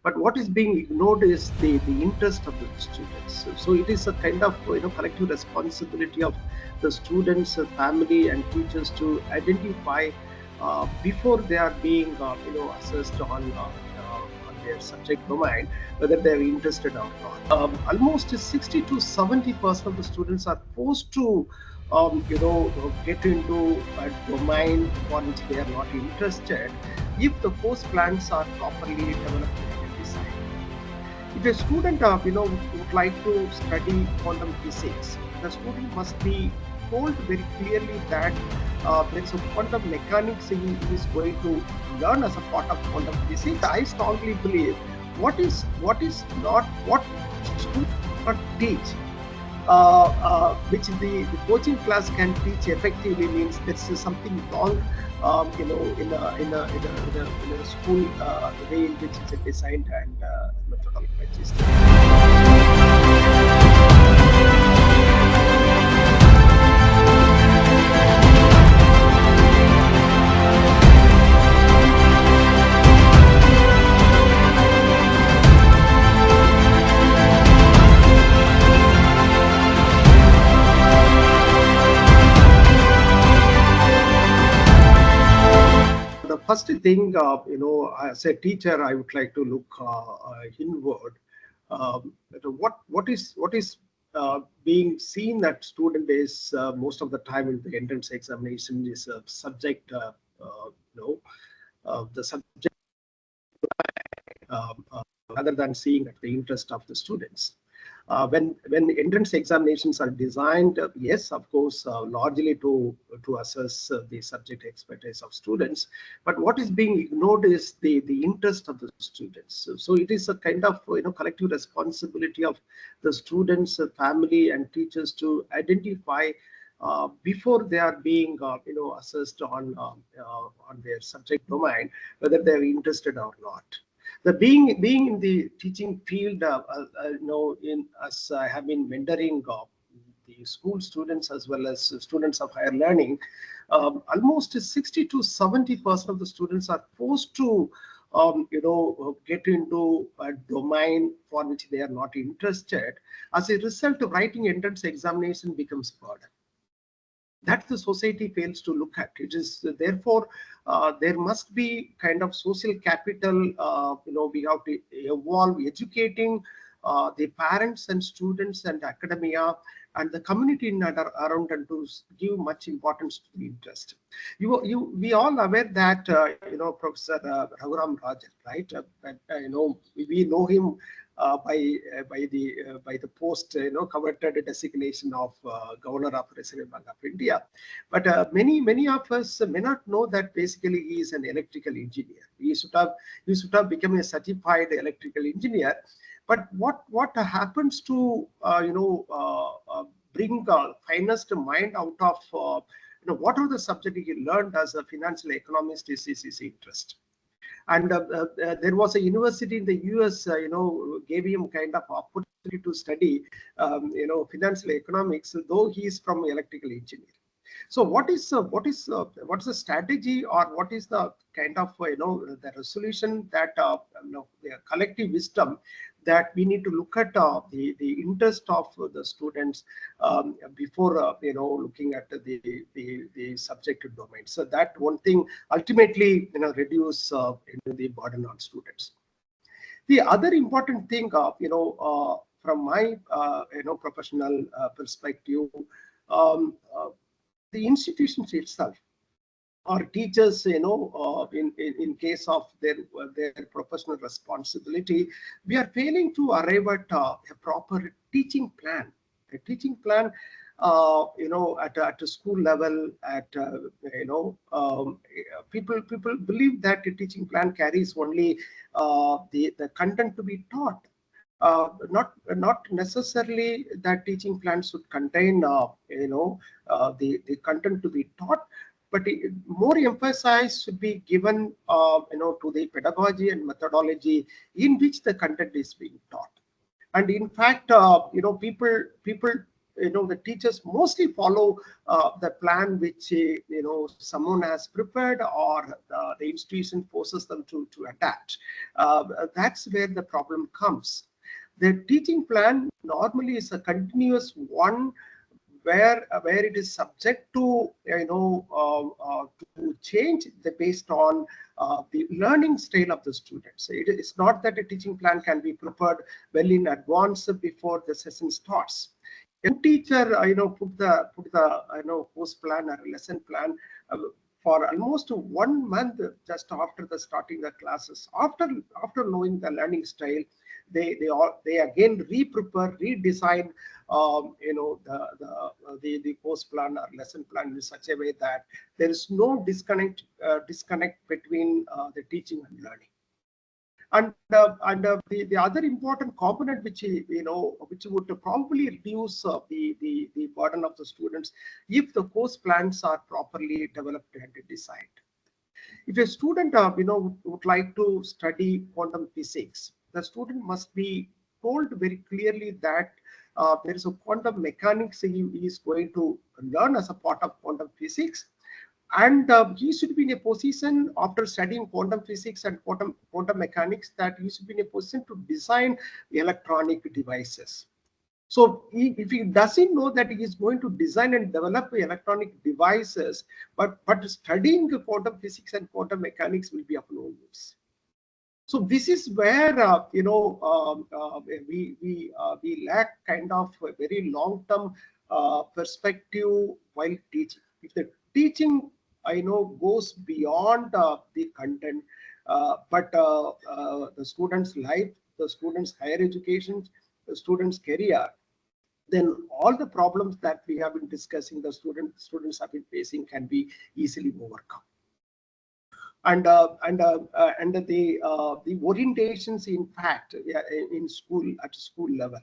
But what is being ignored is the interest of the students. So it is a kind of collective responsibility of the students, family, and teachers to identify before they are being assessed on their subject domain whether they are interested or not. Almost 60 to 70% of the students are forced to get into a domain for which they are not interested if the course plans are properly developed and designed. If a student would like to study quantum physics, the student must be told very clearly that there is a quantum mechanics he is going to learn as a part of quantum physics. I strongly believe what is not what students not teach, which the coaching class can teach effectively, means there's something wrong, in a school way in which it's designed and methodology. The first thing, as a teacher, I would like to look inward. What is being seen that student is most of the time in the entrance examination is a subject, the subject, rather than seeing at the interest of the students. When entrance examinations are designed, yes, of course, largely to assess the subject expertise of students, but what is being ignored is the interest of the students. So it is a kind of collective responsibility of the students, family, and teachers to identify before they are being assessed on their subject domain whether they are interested or not. The being in the teaching field, in as I have been mentoring the school students as well as students of higher learning, almost 60 to 70% of the students are forced to get into a domain for which they are not interested. As a result, writing entrance examination becomes burden that the society fails to look at. It is therefore there must be kind of social capital. We have to evolve educating the parents and students and academia and the community in and around, and to give much importance to the interest. We all aware that Professor Raghuram Rajan, right? We know him by the post coveted designation of Governor of Reserve Bank of India, but many of us may not know that basically he is an electrical engineer. He should have become a certified electrical engineer. But what happens to bring finest mind out of what are the subject he learned as a financial economist is his interest. And there was a university in the US, gave him kind of opportunity to study, financial economics, though he is from electrical engineering. So what is the strategy, or what is the kind of the resolution that the collective wisdom that we need to look at the interest of the students before looking at the subject domain. So that one thing ultimately reduce the burden on students. The other important thing, from my professional perspective, um, uh, the institutions itself or teachers, in case of their professional responsibility, we are failing to arrive at a proper teaching plan. A teaching plan, at a school level, at people believe that a teaching plan carries only the content to be taught. Not necessarily that teaching plan should contain the content to be taught, but more emphasis should be given to the pedagogy and methodology in which the content is being taught. And in fact, people the teachers mostly follow the plan which someone has prepared, or the institution forces them to adapt. That's where the problem comes. The teaching plan normally is a continuous one, where it is subject to to change based on the learning style of the students. It's not that a teaching plan can be prepared well in advance before the session starts. A teacher put the course plan or lesson plan for almost 1 month just after the starting the classes. After knowing the learning style, they again re-prepare, redesign the course plan or lesson plan in such a way that there is no disconnect between the teaching and learning. And the other important component which which would probably reduce the burden of the students if the course plans are properly developed and designed. If a student would like to study quantum physics, the student must be told very clearly that there is a quantum mechanics he is going to learn as a part of quantum physics, and he should be in a position, after studying quantum physics and quantum mechanics, that he should be in a position to design electronic devices. So if he doesn't know that he is going to design and develop electronic devices, but studying quantum physics and quantum mechanics will be of no use. So this is where we lack kind of a very long-term perspective while teaching. If the teaching goes beyond the content, but the student's life, the student's higher education, the student's career, then all the problems that we have been discussing, the students have been facing, can be easily overcome. And the orientations, in fact, in school, at school level,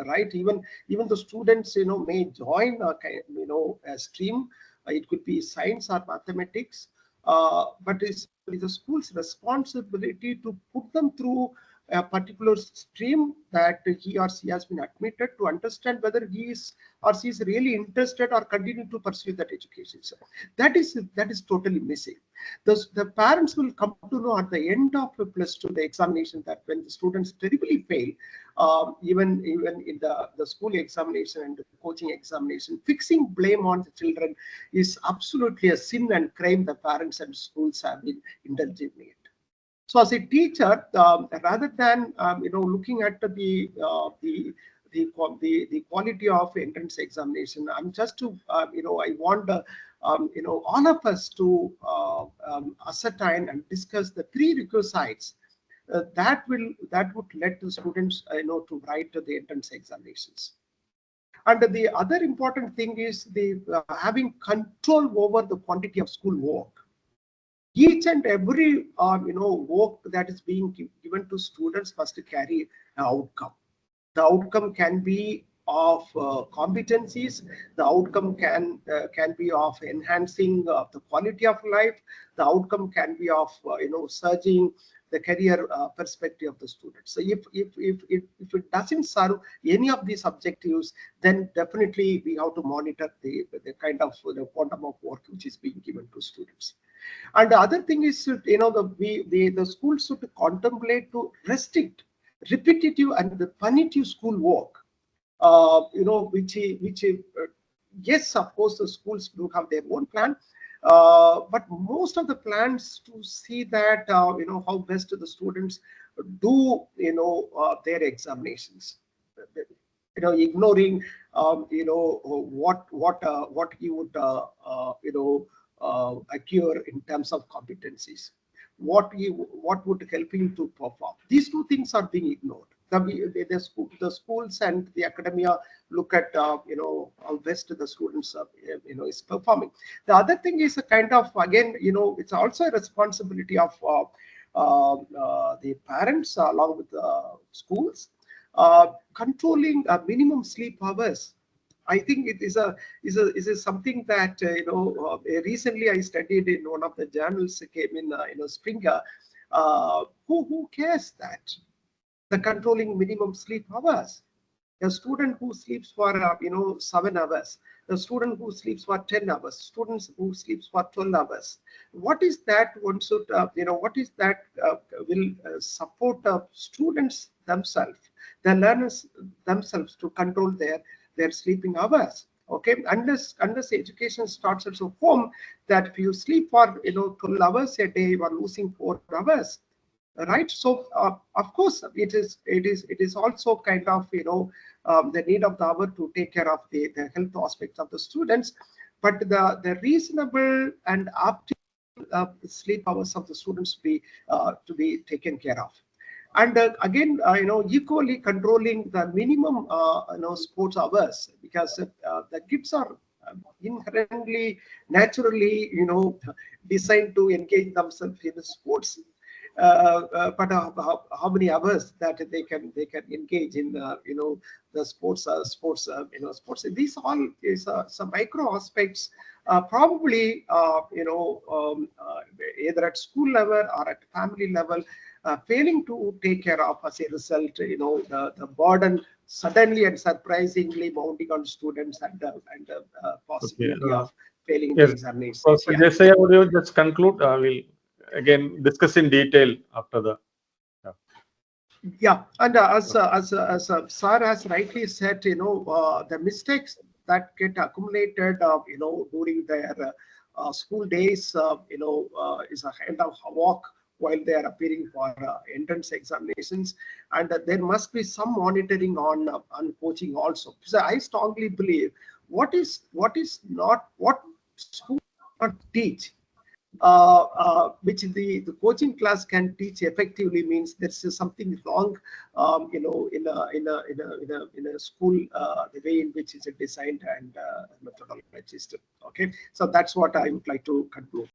right? Even the students may join a stream. It could be science or mathematics, but it's the school's responsibility to put them through a particular stream that he or she has been admitted, to understand whether he is or she is really interested or continue to pursue that education. So that is totally missing. The parents will come to know at the end of +2, the examination, that when the students terribly fail, even in the school examination and the coaching examination, fixing blame on the children is absolutely a sin and crime the parents and schools have been indulging in. So as a teacher, rather than looking at the quality of entrance examination, I'm just to I want all of us to ascertain and discuss the prerequisites that would let the students to write the entrance examinations. And the other important thing is the having control over the quantity of school work. Each and every work that is being given to students must carry an outcome. The outcome can be of competencies. The outcome can be of enhancing the quality of life. The outcome can be of surging the career perspective of the students. So if it doesn't serve any of these objectives, then definitely we have to monitor the kind of the quantum of work which is being given to students. And the other thing is, the schools should contemplate to restrict repetitive and the punitive school work. Yes, of course, the schools do have their own plan, but most of the plans to see that how best the students do their examinations. Ignoring what he would occur in terms of competencies, what would help him to perform. These two things are being ignored. The schools and the academia look at how best the students is performing. The other thing is a kind of, again, it's also a responsibility of the parents along with the schools, controlling minimum sleep hours. I think it is something that recently I studied in one of the journals, came in Springer. Who cares that the controlling minimum sleep hours? A student who sleeps for 7 hours, the student who sleeps for 10 hours, students who sleeps for 12 hours. What is that one should what is that will support students themselves, the learners themselves, to control their sleeping hours. Okay, unless education starts at home, that if you sleep for 12 hours a day, you are losing 4 hours, right? So of course it is also kind of the need of the hour to take care of the health aspects of the students, but the reasonable and optimal sleep hours of the students to be taken care of. And again, equally controlling the minimum sports hours, because the kids are inherently, naturally, designed to engage themselves in the sports. But how many hours that they can engage in the sports. These all is some micro aspects, probably either at school level or at family level, failing to take care of. As a result, the burden suddenly and surprisingly mounting on students, and Okay. possibility of failing the Yes. examinations. Professor Yeah. Jesiah, would you just conclude? We'll again discuss in detail after the. Yeah. Yeah, and as Sir has rightly said, the mistakes that get accumulated, during their school days, is a kind of havoc while they are appearing for entrance examinations, and there must be some monitoring on coaching also. So I strongly believe what is not what school not teach, which the coaching class can teach effectively, means there's something wrong, in a school, the way in which it's designed and methodologized. Okay, so that's what I would like to conclude.